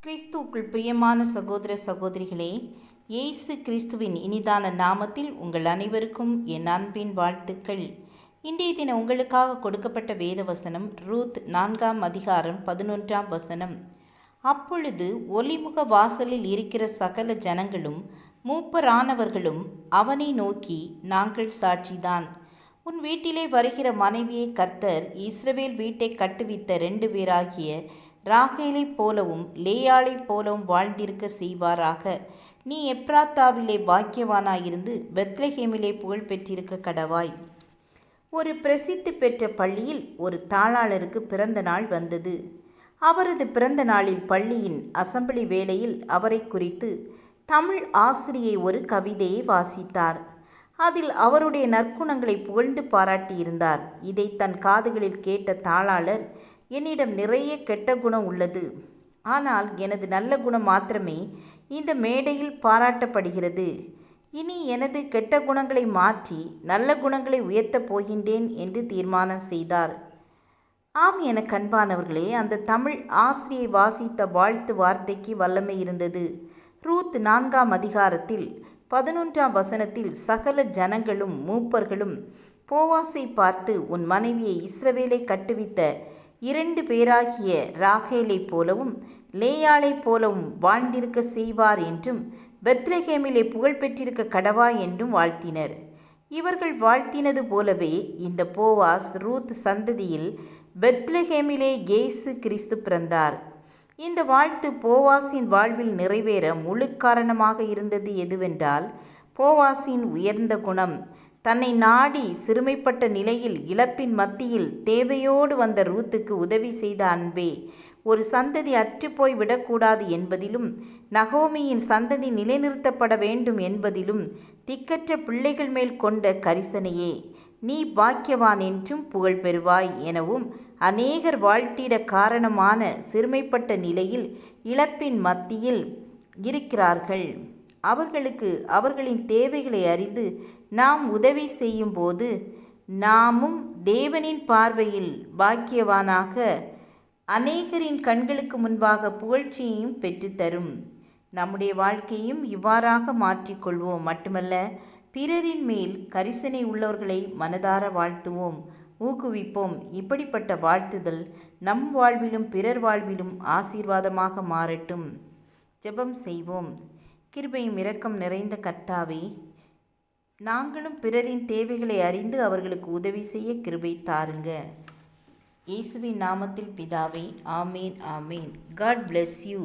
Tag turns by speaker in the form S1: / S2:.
S1: கிறிஸ்துவுக்குள் பிரியமான சகோதர சகோதரிகளே, இயேசு கிறிஸ்துவின் இனிதான நாமத்தில் உங்கள் அனைவருக்கும் என் அன்பின் வாழ்த்துக்கள். இன்றைய தினம் உங்களுக்காக கொடுக்கப்பட்ட வேத வசனம் ரூத் 4:11. அப்பொழுது ஒலிமுக வாசலில் இருக்கிற சகல ஜனங்களும் மூப்பரானவர்களும் அவனை நோக்கி, நாங்கள் சாட்சிதான். உன் வீட்டிலே வருகிற மனைவியை கர்த்தர் இஸ்ரவேல் வீட்டை கட்டுவித்த 2 பேராகிய ராகேலைப் போலவும் லேயாளைப் போலவும் வாழ்ந்திருக்க செய்வாராக. நீ எப்ராத்தாவிலே பாக்கியவானாயிருந்து பெத்லெகேமிலே புகழ் பெற்றிருக்க கடவாய். ஒரு பிரசித்தி பெற்ற பள்ளியில் ஒரு தாளாளருக்கு பிறந்த நாள் வந்தது. அவரது பிறந்த நாளில் பள்ளியின் அசம்பிளி வேளையில் அவரை குறித்து தமிழ் ஆசிரியை ஒரு கவிதையை வாசித்தார். அதில் அவருடைய நற்குணங்களை புகழ்ந்து பாராட்டியிருந்தார். இதை தன் காதுகளில் கேட்ட தாளாளர், என்னிடம் நிறைய கெட்ட குணம் உள்ளது, ஆனால் எனது நல்ல குணம் மாத்திரமே இந்த மேடையில் பாராட்டப்படுகிறது. இனி எனது கெட்ட குணங்களை மாற்றி நல்ல குணங்களை உயர்த்தப் போகின்றேன் என்று தீர்மானம் செய்தார். ஆம் என கண்பானவர்களே, அந்த தமிழ் ஆசிரியை வாசித்த வாழ்த்து வார்த்தைக்கு வல்லமை இருந்தது. ரூத் 4:11 சகல ஜனங்களும் மூப்பர்களும் போவாசை பார்த்து, உன் மனைவியை இஸ்ரவேலை கட்டுவித்த 2 பேராகிய ராகேலைப் போலவும் லேயாளைப் போலவும் வாழ்ந்திருக்க செய்வார் என்றும் பெத்லெகேமிலே புகழ் பெற்றிருக்க கடவா என்றும் வாழ்த்தினர். இவர்கள் வாழ்த்தினது போலவே இந்த போவாஸ் ரூத் சந்ததியில் பெத்லெகேமிலே இயேசு கிறிஸ்து பிறந்தார். இந்த வாழ்த்து போவாசின் வாழ்வில் நிறைவேற முழு காரணமாக இருந்தது எதுவென்றால், போவாசின் உயர்ந்த குணம். தன்னை நாடி சிறுமைப்பட்ட நிலையில் இழப்பின் மத்தியில் தேவையோடு வந்த ரூத்துக்கு உதவி செய்த அன்பே. ஒரு சந்ததி அற்றுப்போய் விடக்கூடாது என்பதிலும் நகோமியின் சந்ததி நிலைநிறுத்தப்பட வேண்டும் என்பதிலும் திக்கற்ற பிள்ளைகள் மேல் கொண்ட கரிசனையே. நீ பாக்கியவான் என்றும் புகழ் பெறுவாய் எனவும் அநேகர் வாழ்த்திட காரணமான சிறுமைப்பட்ட நிலையில் இழப்பின் மத்தியில் இருக்கிறார்கள். அவர்களுக்கு அவர்களின் தேவைகளை அறிந்து நாம் உதவி செய்யும் போது நாமும் தேவனின் பார்வையில் பாக்கியவானாக அநேகரின் கண்களுக்கு முன்பாக புகழ்ச்சியையும் பெற்றுத்தரும். நம்முடைய வாழ்க்கையும் இவ்வாறாக மாற்றிக்கொள்வோம். மட்டுமல்ல, பிறரின் மேல் கரிசனை உள்ளவர்களை மனதார வாழ்த்துவோம், ஊக்குவிப்போம். இப்படிப்பட்ட வாழ்த்துதல் நம் வாழ்விலும் பிறர் வாழ்விலும் ஆசீர்வாதமாக மாறட்டும். ஜெபம் செய்வோம். கிருபையும் இரக்கம் நிறைந்த கர்த்தாவே, நாங்களும் பிறரின் தேவைகளை அறிந்து அவர்களுக்கு உதவி செய்ய கிருபை தாருங்க. இயேசுவின் நாமத்தில் பிதாவே, ஆமேன் ஆமேன். God bless you.